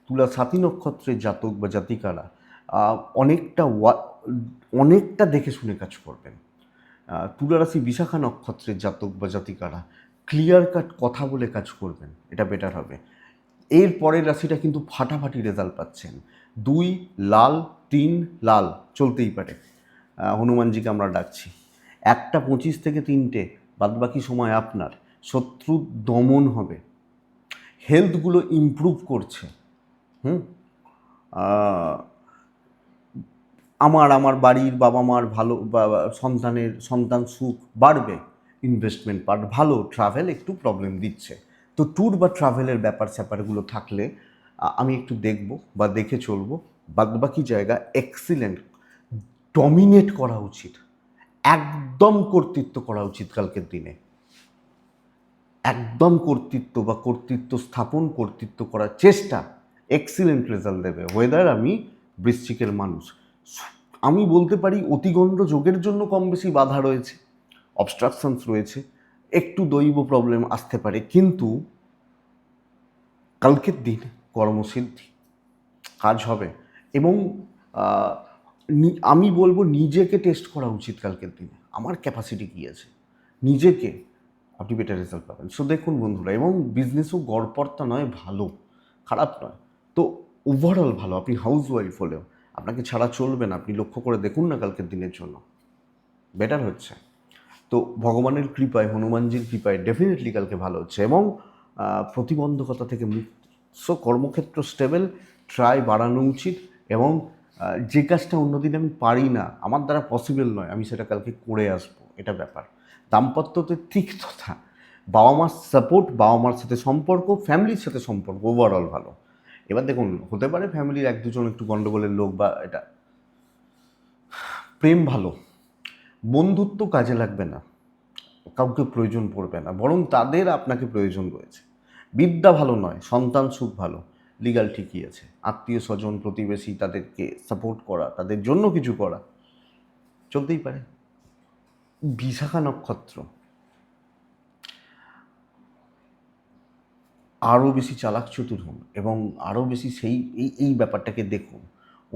তুলা সাথী নক্ষত্রের জাতক বা জাতিকারা অনেকটা অনেকটা দেখে শুনে কাজ করবেন। তুলা রাশি বিশাখা নক্ষত্রের জাতক বা জাতিকারা ক্লিয়ার কাট কথা বলে কাজ করবেন, এটা বেটার হবে। এর পরের রাশিটা কিন্তু ফাটাফাটি রেজাল্ট পাচ্ছেন। 2 লাল, 3 লাল চলতেই পারে। হনুমানজিকে আমরা ডাকছি। 1:25 থেকে 3টে, বাদবাকি সময় আপনার। শত্রু দমন হবে, হেলথগুলো ইমপ্রুভ করছে। আমার বাড়ির বাবা মার ভালো, সন্তান সুখ বাড়বে, ইনভেস্টমেন্ট পার্ট ভালো, ট্রাভেল একটু প্রবলেম দিচ্ছে। তো ট্যুর বা ট্রাভেলের স্যাপারগুলো থাকলে আমি একটু দেখব বা দেখে চলবো। বাদবাকি জায়গা এক্সিলেন্ট, ডমিনেট করা উচিত, একদম কর্তৃত্ব করা উচিত কালকের দিনে। একদম কর্তৃত্ব বা কর্তৃত্ব স্থাপন, কর্তৃত্ব করার চেষ্টা, এক্সিলেন্ট রেজাল্ট দেবে। ওয়েদার আমি বৃশ্চিকের মানুষ, আমি বলতে পারি অতিগণ্ড যোগের জন্য কম বেশি বাধা রয়েছে, অবস্ট্রাকশনস রয়েছে, একটু দৈব প্রবলেম আসতে পারে, কিন্তু কালকের দিন কর্মসিদ্ধি, কাজ হবে। এবং আমি বলবো নিজেকে টেস্ট করা উচিত কালকের দিনে, আমার ক্যাপাসিটি কী আছে, নিজেকে, আপনি বেটার রেজাল্ট পাবেন। সো দেখুন বন্ধুরা, এবং বিজনেসও গড়পড়তা নয়, ভালো, খারাপ নয়। তো ওভারঅল ভালো। আপনি হাউস ওয়াইফ হলেও আপনাকে ছাড়া চলবে না, আপনি লক্ষ্য করে দেখুন না কালকের দিনের জন্য বেটার হচ্ছে। তো ভগবানের কৃপায়, হনুমানজির কৃপায় ডেফিনেটলি কালকে ভালো হচ্ছে, এবং প্রতিবন্ধকতা থেকে মুক্ত। সো কর্মক্ষেত্র স্টেবল, ট্রাই বাড়ানো উচিত, এবং যে কাজটা অন্যদিন আমি পারি না, আমার দ্বারা পসিবল নয়, আমি সেটা কালকে করে আসবো, এটা ব্যাপার। দাম্পত্যতে তিক্ততা, বাবা মার সাপোর্ট, বাবা মার সাথে সম্পর্ক, ফ্যামিলির সাথে সম্পর্ক ওভারঅল ভালো। এবার দেখুন, হতে পারে ফ্যামিলির 1-2জন একটু গণ্ডগোলের লোক, বা এটা প্রেম ভালো, বন্ধুত্ব কাজে লাগবে না, কাউকে প্রয়োজন পড়বে না, বরং তাদের আপনাকে প্রয়োজন রয়েছে। বিদ্যা ভালো নয়, সন্তান সুখ ভালো, লিগাল ঠিকই আছে, আত্মীয় স্বজন, প্রতিবেশী, তাদেরকে সাপোর্ট করা, তাদের জন্য কিছু করা চলতেই পারে। বিশাখা নক্ষত্র আরও বেশি চালাক চতুর হন, এবং আরও বেশি এই ব্যাপারটাকে দেখুন।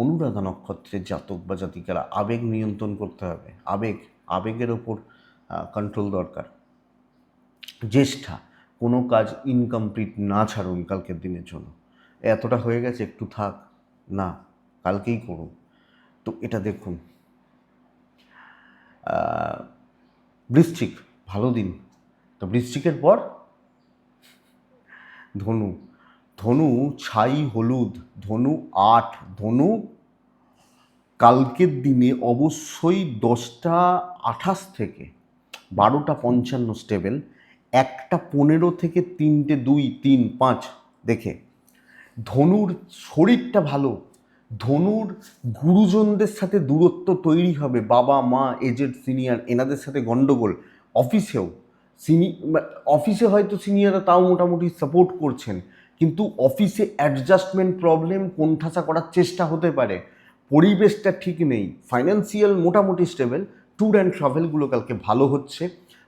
অনুরাধা নক্ষত্রের জাতক বা জাতিকারা আবেগ নিয়ন্ত্রণ করতে হবে, আবেগের ওপর কন্ট্রোল দরকার। জ্যেষ্ঠা কোনো কাজ ইনকমপ্লিট না ছাড়ুন কালকের দিনের জন্য, এতটা হয়ে গেছে একটু থাক, না কালকেই করুন। তো এটা দেখুন। বৃশ্চিক ভালো দিন। তো বৃশ্চিকের পর ধনু, ধনু ছাই হলুদ, ধনু 8, ধনু কালকের দিনে অবশ্যই 10:28 থেকে 12:55 স্টেবল, 1:15 থেকে 3টে 2, 3, 5 দেখে। ধনুর শরীরটা ভালো, ধনুর গুরুজনদের সাথে দূরত্ব তৈরি হবে, বাবা মা, এজেড সিনিয়র, এনাদের সাথে গণ্ডগোল। অফিসেও অফিসে হয়তো সিনিয়ররা তাও মোটামুটি সাপোর্ট করছেন, কিন্তু অফিসে অ্যাডজাস্টমেন্ট প্রবলেম, কোণঠাসা করার চেষ্টা হতে পারে, পরিবেশটা ঠিক নেই, ফাইন্যান্সিয়াল মোটামুটি স্টেবল, ট্যুর অ্যান্ড ট্রাভেলগুলো কালকে ভালো হচ্ছে,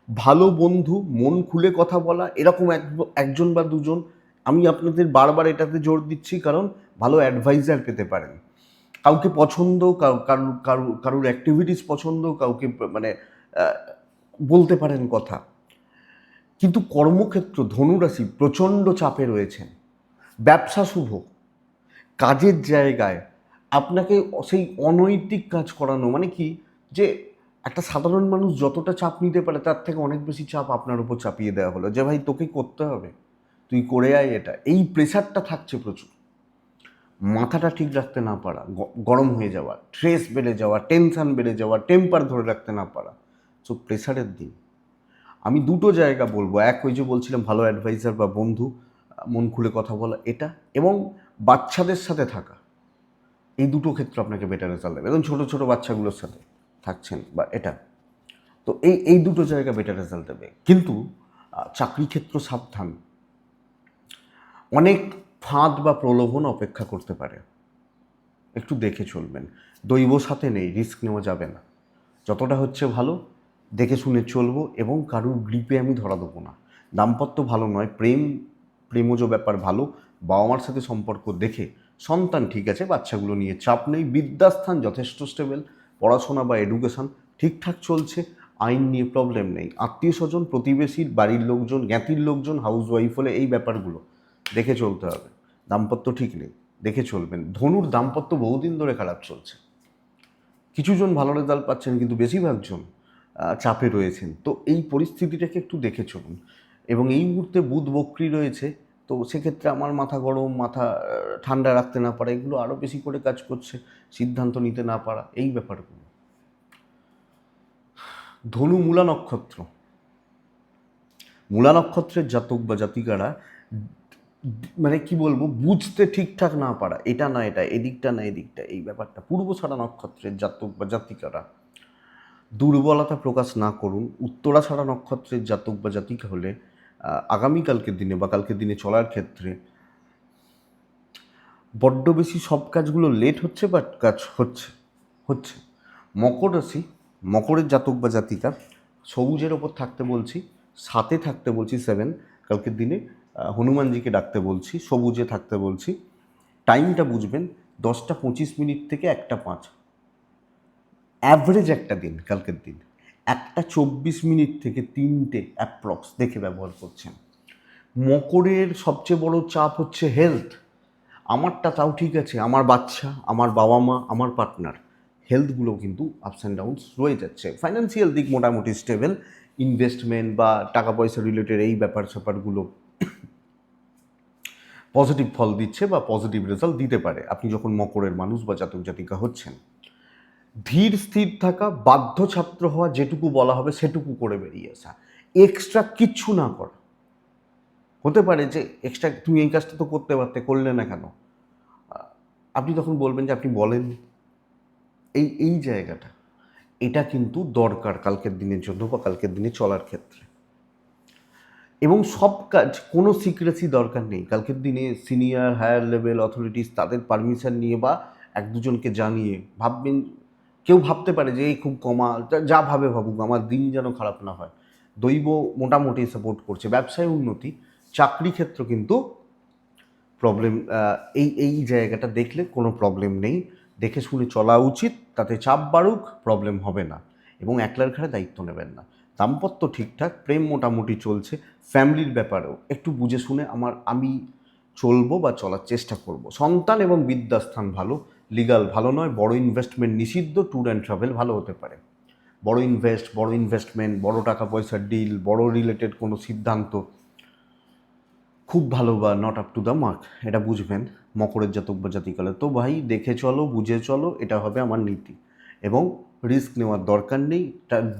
ভালো বন্ধু, মন খুলে কথা বলা, এরকম একজন বা দুজন, আমি আপনাদের বারবার এটাতে জোর দিচ্ছি কারণ ভালো অ্যাডভাইজার পেতে পারেন। কাউকে পছন্দ, কারুর অ্যাক্টিভিটিস পছন্দ, কাউকে মানে বলতে পারেন কথা। কিন্তু কর্মক্ষেত্র ধনুরাশি প্রচণ্ড চাপে রয়েছেন, ব্যবসা শুভ, কাজের জায়গায় আপনাকে সেই অনৈতিক কাজ করানো, মানে কি যে একটা সাধারণ মানুষ যতটা চাপ নিতে পারে তার থেকে অনেক বেশি চাপ আপনার উপর চাপিয়ে দেওয়া হলো, যে ভাই তোকে করতে হবে, তুই করে আয় এটা, এই প্রেশারটা থাকছে প্রচুর। মাথাটা ঠিক রাখতে না পারা, গরম হয়ে যাওয়া, স্ট্রেস বেড়ে যাওয়া, টেনশান বেড়ে যাওয়া, টেম্পার ধরে রাখতে না পারা, সো প্রেশারের দিন। আমি দুটো জায়গা বলবো, এক ওই যে বলছিলাম ভালো অ্যাডভাইজার বা বন্ধু, মন খুলে কথা বলা এটা, এবং বাচ্চাদের সাথে থাকা, এই দুটো ক্ষেত্রে আপনাকে বেটার রেজাল্ট দেবে। এবং ছোটো ছোটো বাচ্চাগুলোর সাথে থাকছেন বা এটা, তো এই দুটো জায়গা বেটার রেজাল্ট দেবে। কিন্তু চাকরি ক্ষেত্র সাবধান, অনেক ফাঁদ বা প্রলোভন অপেক্ষা করতে পারে, একটু দেখে চলবেন। দৈব সাথে নেই, রিস্ক নেওয়া যাবে না, যতটা হচ্ছে ভালো দেখে শুনে চলবো, এবং কারুর গ্রিপে আমি ধরা দেবো না। দাম্পত্য ভালো নয়, প্রেমজ ব্যাপার ভালো, বাবা মার সাথে সম্পর্ক দেখে, সন্তান ঠিক আছে, বাচ্চাগুলো নিয়ে চাপ নেই, বিদ্যাস্থান যথেষ্ট স্টেবল, পড়াশোনা বা এডুকেশন ঠিকঠাক চলছে, আইন নিয়ে প্রবলেম নেই, আত্মীয় স্বজন, প্রতিবেশীর বাড়ির লোকজন, জ্ঞাতির লোকজন, হাউস ওয়াইফ হলে এই ব্যাপারগুলো দেখে চলতে হবে। দাম্পত্য ঠিক নেই, দেখে চলবেন। ধনুর দাম্পত্য বহুদিন ধরে খারাপ চলছে, কিছুজন ভালো রেজাল্ট পাচ্ছেন কিন্তু বেশিরভাগজন চাপে রয়েছেন, তো এই পরিস্থিতিটাকে একটু দেখে চলুন। এবং এই মুহূর্তে বুধ বক্রী রয়েছে, তো সেক্ষেত্রে আমার মাথা গরম, মাথা ঠান্ডা রাখতে না পারা, এগুলো আরও বেশি করে কাজ করছে, সিদ্ধান্ত নিতে না পারা, এই ব্যাপারগুলো। ধনু মূলা নক্ষত্র, মূলা নক্ষত্রের জাতক বা জাতিকারা মানে কি বলবো, বুঝতে ঠিকঠাক না পারা, এটা না এটা, এদিকটা না এদিকটা, এই ব্যাপারটা। পূর্বছাড়া নক্ষত্রের জাতক বা জাতিকারা দুর্বলতা প্রকাশ না করুন। উত্তরাছাড়া নক্ষত্রের জাতক বা জাতিকা হলে আগামীকালকের দিনে বা কালকের দিনে চলার ক্ষেত্রে বড্ড বেশি সব কাজগুলো লেট হচ্ছে, বাট কাজ হচ্ছে হচ্ছে। মকর রাশি, মকরের জাতক বা জাতিকা সবুজের ওপর থাকতে বলছি, সাথে থাকতে বলছি 7, কালকের দিনে হনুমানজিকে ডাকতে বলছি, সবুজে থাকতে বলছি। টাইমটা বুঝবেন, 10টা 25 থেকে 1টা 5, অ্যাভারেজ একটা দিন, কালকের দিন 1টা 24 থেকে 3টে অ্যাপ্রক্স দেখে ব্যবহার করছেন। মকরের সবচেয়ে বড় চাপ হচ্ছে হেলথ, আমারটা তাও ঠিক আছে, আমার বাচ্চা, আমার বাবা মা, আমার পার্টনার, হেলথগুলো কিন্তু আপস অ্যান্ড ডাউনস রয়ে যাচ্ছে। ফাইন্যান্সিয়াল দিক মোটামুটি স্টেবল, ইনভেস্টমেন্ট বা টাকা পয়সা রিলেটেড এই ব্যাপার স্যাপারগুলো পজিটিভ ফল দিচ্ছে বা পজিটিভ রেজাল্ট দিতে পারে আপনি যখন মকরের মানুষ বা জাতক জাতিকা হচ্ছেন। ধীর স্থির থাকা, বাধ্য ছাত্র হওয়া, যেটুকু বলা হবে সেটুকু করে বেরিয়ে আসা, এক্সট্রা কিচ্ছু না করা। হতে পারে যে এক্সট্রা তুমি এই কাজটা তো করতে পারতে, করলে না কেন, আপনি তখন বলবেন যে আপনি বলেন, এই জায়গাটা, এটা কিন্তু দরকার কালকের দিনের জন্য বা কালকের দিনে চলার ক্ষেত্রে। এবং সব কাজ কোনো সিক্রেসি দরকার নেই কালকের দিনে। সিনিয়র হায়ার লেভেল অথরিটিস তাদের পারমিশন নিয়ে বা এক দুজনকে জানিয়ে ভাববেন, কেউ ভাবতে পারে যে এই খুব কমা, যা ভাবে ভাবুক, আমার দিন যেন খারাপ না হয়। দৈব মোটামুটি সাপোর্ট করছে, ব্যবসায় উন্নতি, চাকরি ক্ষেত্র কিন্তু প্রবলেম, এই জায়গাটা দেখলে কোনো প্রবলেম নেই, দেখে শুনে চলা উচিত, তাতে চাপ বাড়ুক প্রবলেম হবে না, এবং একলার ঘাড়ে দায়িত্ব নেবেন না। দাম্পত্য ঠিকঠাক, প্রেম মোটামুটি চলছে, ফ্যামিলির ব্যাপারেও একটু বুঝে শুনে আমি চলবো বা চলার চেষ্টা করব। সন্তান এবং বিদ্যাস্থান ভালো, লিগাল ভালো নয়, বড় ইনভেস্টমেন্ট নিষিদ্ধ, ট্যুর অ্যান্ড ট্রাভেল ভালো হতে পারে। বড় ইনভেস্টমেন্ট, বড় টাকা পয়সার ডিল, বড় রিলেটেড কোনো সিদ্ধান্ত খুব ভালো বা not up to the mark, এটা বুঝবেন মকরের জাতক বা জাতিকালে। তো ভাই দেখে চলো, বুঝে চলো, এটা হবে আমার নীতি। এবং রিস্ক নেওয়ার দরকার নেই,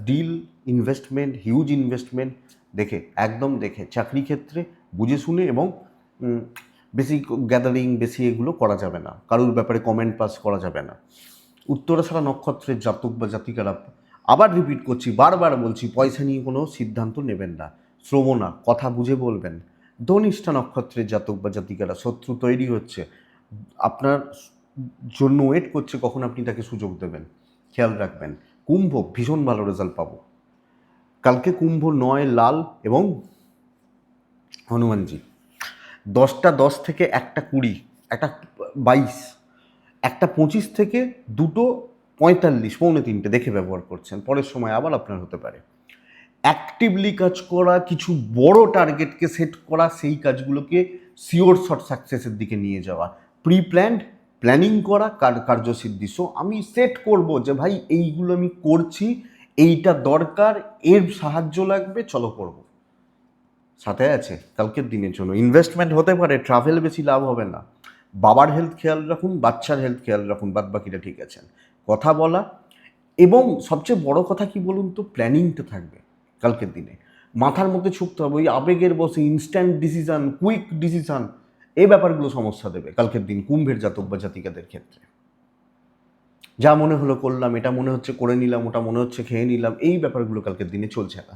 ডিল, ইনভেস্টমেন্ট, হিউজ ইনভেস্টমেন্ট দেখে, একদম দেখে, চাকরি ক্ষেত্রে বুঝে শুনে, এবং বেশি গ্যাদারিং, বেশি এগুলো করা যাবে না, কারোর ব্যাপারে কমেন্ট পাস করা যাবে না। উত্তরাছাড়া নক্ষত্রের জাতক বা জাতিকারা, আবার রিপিট করছি, বারবার বলছি, পয়সা নিয়ে কোনো সিদ্ধান্ত নেবেন না, শ্রবণা কথা বুঝে বলবেন, ধনিষ্ঠা নক্ষত্রের জাতক বা জাতিকারা, শত্রু তৈরি হচ্ছে, আপনার জন্য ওয়েট করছে কখন আপনি তাকে সুযোগ দেবেন, খেয়াল রাখবেন। কুম্ভ, ভীষণ ভালো রেজাল্ট পাবো কালকে। কুম্ভ 9 লাল এবং হনুমানজি। 10টা 10 থেকে 1টা 20, 1টা 22, 1টা 25 থেকে 2টো 45, 2:45 দেখে ব্যবহার করছেন, পরের সময় আবার আপনার হতে পারে। অ্যাক্টিভলি কাজ করা, কিছু বড় টার্গেটকে সেট করা, সেই কাজগুলোকে সিওর শর্ট সাকসেসের দিকে নিয়ে যাওয়া, প্রি প্ল্যান্ড, প্ল্যানিং করা, কার্যসিদ্ধি। সো আমি সেট করব যে ভাই এইগুলো আমি করছি, এইটা দরকার, এর সাহায্য লাগবে, চলো করব। সাথে আছে কালকের দিনের জন্য ইনভেস্টমেন্ট হতে পারে, ট্রাভেল বেশি লাভ হবে না। বাবার হেলথ খেয়াল রাখুন, বাচ্চার হেলথ খেয়াল রাখুন, বাদ বাকিটা ঠিক আছেন। কথা বলা এবং সবচেয়ে বড় কথা কি বলুন তো, প্ল্যানিংটা থাকবে কালকের দিনে। মাথার মধ্যে ছুপতে হবে, ওই আবেগের বসে ইনস্ট্যান্ট ডিসিশান, কুইক ডিসিশান, এই ব্যাপারগুলো সমস্যা দেবে কালকের দিন কুম্ভের জাতক বা জাতিকাদের ক্ষেত্রে। যা মনে হলো করলাম, এটা মনে হচ্ছে করে নিলাম, ওটা মনে হচ্ছে খেয়ে নিলাম, এই ব্যাপারগুলো কালকের দিনে চলছে না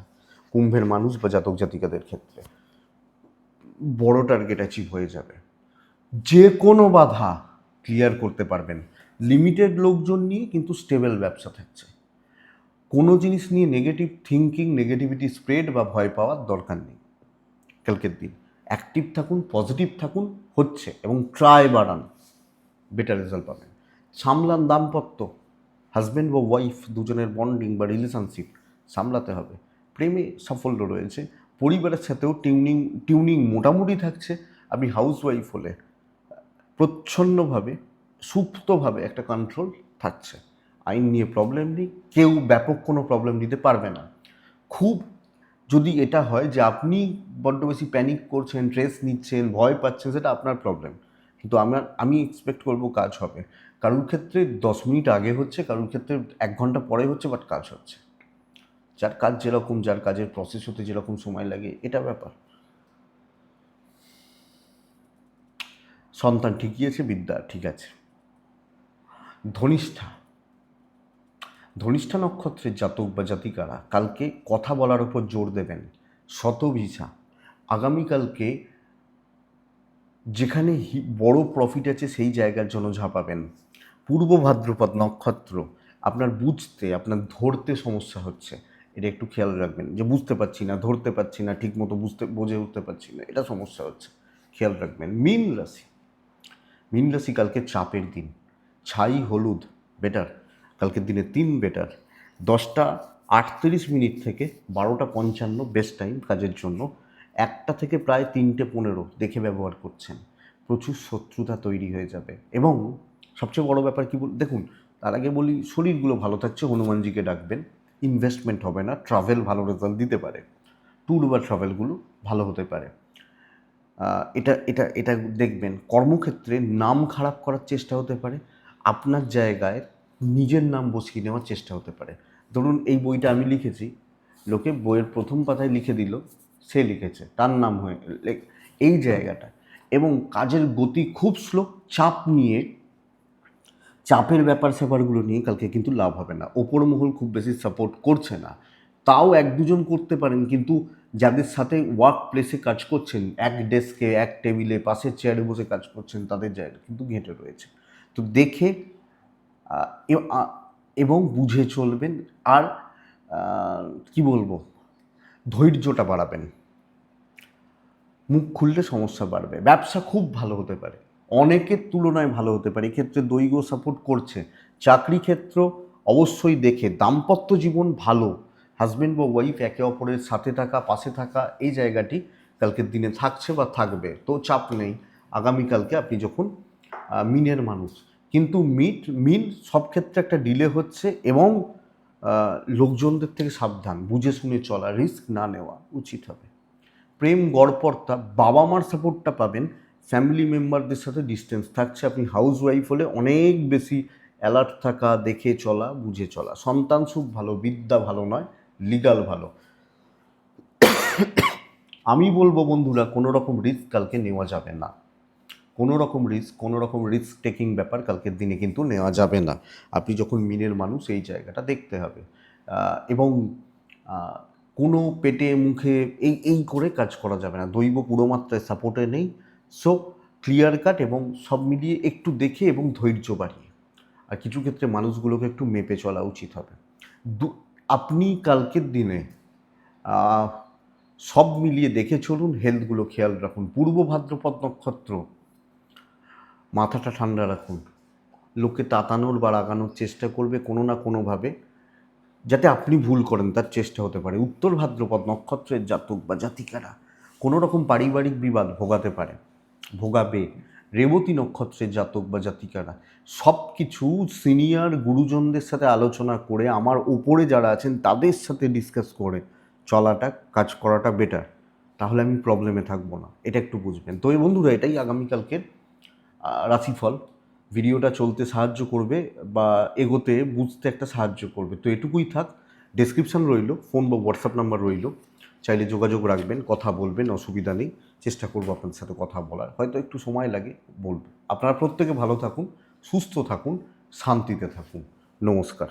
কুম্ভের মানুষ বা জাতক জাতিকাদের ক্ষেত্রে। বড় টার্গেট অ্যাচিভ হয়ে যাবে, যে কোনো বাধা ক্লিয়ার করতে পারবেন। লিমিটেড লোকজন নিয়ে কিন্তু স্টেবল ব্যবসা থাকছে। কোনো জিনিস নিয়ে নেগেটিভ থিঙ্কিং, নেগেটিভিটি স্প্রেড বা ভয় পাওয়ার দরকার নেই কালকের দিন। অ্যাক্টিভ থাকুন, পজিটিভ থাকুন, হচ্ছে এবং ট্রাই বাড়ান, বেটার রেজাল্ট পাবেন। সামলান দাম্পত্য, হাজব্যান্ড বা ওয়াইফ দুজনের বন্ডিং বা রিলেশনশিপ সামলাতে হবে। প্রেমে সাফল্য রয়েছে, পরিবারের সাথেও টিউনিং মোটামুটি থাকছে। আপনি হাউস ওয়াইফ হলে প্রচ্ছন্নভাবে, সুপ্তভাবে একটা কন্ট্রোল থাকছে। আইন নিয়ে প্রবলেম নেই, কেউ ব্যাপক কোনো প্রবলেম দিতে পারবে না। খুব যদি এটা হয় যে আপনি বড্ড বেশি প্যানিক করছেন, স্ট্রেস নিচ্ছেন, ভয় পাচ্ছেন, সেটা আপনার প্রবলেম। কিন্তু আমি এক্সপেক্ট করব কাজ হবে। কারোর ক্ষেত্রে 10 মিনিট আগে হচ্ছে, কারোর ক্ষেত্রে 1 ঘন্টা পরে হচ্ছে, বাট কাজ হচ্ছে। যার কাজ যেরকম, যার কাজের প্রসেস হতে যেরকম সময় লাগে, এটা ব্যাপার। সন্তান ঠিকই আছে, বিদ্যা ঠিক আছে। ধনিষ্ঠা, ধনিষ্ঠা নক্ষত্রের জাতক বা জাতিকারা কালকে কথা বলার উপর জোর দেবেন, শতভিসা। আগামীকালকে যেখানে বড় প্রফিট আছে সেই জায়গার জন্য ঝাঁপাবেন। পূর্ব ভাদ্রপদ নক্ষত্র, আপনার বুঝতে, আপনার ধরতে সমস্যা হচ্ছে, এটা একটু খেয়াল রাখবেন। যে বুঝতে পারছি না, ধরতে পারছি না, ঠিক মতো বুঝে উঠতে পারছি না, এটা সমস্যা হচ্ছে, খেয়াল রাখবেন। মীন রাশি, মীন রাশি কালকে চাপের দিন। ছাই হলুদ বেটার, কালকের দিনে 3 বেটার। 10টা 38 থেকে 12টা 55 বেস্ট টাইম কাজের জন্য। 1টা থেকে প্রায় 3টে 15 দেখে ব্যবহার করছেন, প্রচুর শত্রুতা তৈরি হয়ে যাবে। এবং সবচেয়ে বড় ব্যাপার কি দেখুন, তার আগে বলি শরীরগুলো ভালো থাকছে, হনুমানজিকে ডাকবেন। ইনভেস্টমেন্ট হবে না, ট্রাভেল ভালো রেজাল্ট দিতে পারে, ট্যুর বা ট্রাভেলগুলো ভালো হতে পারে। এটা এটা এটা দেখবেন। কর্মক্ষেত্রে নাম খারাপ করার চেষ্টা হতে পারে, আপনার জায়গায় নিজের নাম বসিয়ে নেওয়ার চেষ্টা হতে পারে। ধরুন এই বইটা আমি লিখেছি, লোকে বইয়ের প্রথম পাতায় লিখে দিল সে লিখেছে, তার নাম হয়ে এই জায়গাটা। এবং কাজের গতি খুব স্লো, চাপের ব্যাপারগুলো নিয়ে কালকে কিন্তু লাভ হবে না। ওপর মহল খুব বেশি সাপোর্ট করছে না, তাও 1-2জন করতে পারেন, কিন্তু যাদের সাথে ওয়ার্ক প্লেসে কাজ করছেন, এক ডেস্কে, এক টেবিলে, পাশের চেয়ারে বসে কাজ করছেন, তাদের জায়গা কিন্তু ঘেঁটে রয়েছে। তো দেখে এবং বুঝে চলবেন। আর কি বলবো, ধৈর্যটা বাড়াবেন। মুখ খুললে সমস্যা বাড়বে। ব্যবসা খুব ভালো হতে পারে, অনেকের তুলনায় ভালো হতে পারে, এক্ষেত্রে দৈব সাপোর্ট করছে। চাকরি ক্ষেত্র অবশ্যই দেখে। দাম্পত্য জীবন ভালো, হাজব্যান্ড বা ওয়াইফ একে অপরের সাথে থাকা, পাশে থাকা, এই জায়গাটি কালকের দিনে থাকছে বা থাকবে, তো চাপ নেই। আগামীকালকে আপনি যখন মিনের মানুষ, কিন্তু মিন সব ক্ষেত্রে একটা ডিলে হচ্ছে। এবং লোকজনদের থেকে সাবধান, বুঝে শুনে চলা, রিস্ক না নেওয়া উচিত হবে। প্রেম গড়পড়তা, বাবা মার সাপোর্টটা পাবেন, ফ্যামিলি মেম্বারদের সাথে ডিস্টেন্স থাকছে। আপনি হাউস ওয়াইফ হলে অনেক বেশি অ্যালার্ট থাকা, দেখে চলা, বুঝে চলা। সন্তান সুখ ভালো, বিদ্যা ভালো নয়, লিগাল ভালো। আমি বলবো বন্ধুরা, কোনো রকম রিস্ক কালকে নেওয়া যাবে না। কোনো রকম রিস্ক টেকিং ব্যাপার কালকের দিনে কিন্তু নেওয়া যাবে না। আপনি যখন মিনের মানুষ, এই জায়গাটা দেখতে হবে। এবং কোনো পেটে মুখে এই এই করে কাজ করা যাবে না, দৈব পুরো মাত্রায় সাপোর্টে নেই। সো ক্লিয়ার কাট এবং সব মিলিয়ে একটু দেখে এবং ধৈর্য বাড়িয়ে, আর কিছু ক্ষেত্রে মানুষগুলোকে একটু মেপে চলা উচিত হবে। আপনি কালকের দিনে সব মিলিয়ে দেখে চলুন, হেলথগুলো খেয়াল রাখুন। পূর্ব ভাদ্রপদ নক্ষত্র, মাথাটা ঠান্ডা রাখুন। লোককে তাতানোর বা রাগানোর চেষ্টা করবে কোনো না কোনোভাবে, যাতে আপনি ভুল করেন তার চেষ্টা হতে পারে। উত্তর ভাদ্রপদ নক্ষত্রের জাতক বা জাতিকারা কোনো রকম পারিবারিক বিবাদ ভোগাবে। রেবতী নক্ষত্রের জাতক বা জাতিকারা সব কিছু সিনিয়র গুরুজনদের সাথে আলোচনা করে, আমার ওপরে যারা আছেন তাদের সাথে ডিসকাস করে কাজ করাটা বেটার। তাহলে আমি প্রবলেমে থাকবো না, এটা একটু বুঝবেন। তো এই বন্ধুরা, এটাই আগামীকালকের রাশিফল। ভিডিওটা চলতে সাহায্য করবে বা এগোতে বুঝতে একটা সাহায্য করবে। তো এটুকুই থাক। ডেসক্রিপশান রইল, ফোন বা হোয়াটসঅ্যাপ নাম্বার রইল, চাইলে যোগাযোগ রাখবেন, কথা বলবেন, অসুবিধা নেই। চেষ্টা করবো আপনাদের সাথে কথা বলার, হয়তো একটু সময় লাগে, বলবো। আপনারা প্রত্যেকে ভালো থাকুন, সুস্থ থাকুন, শান্তিতে থাকুন। নমস্কার।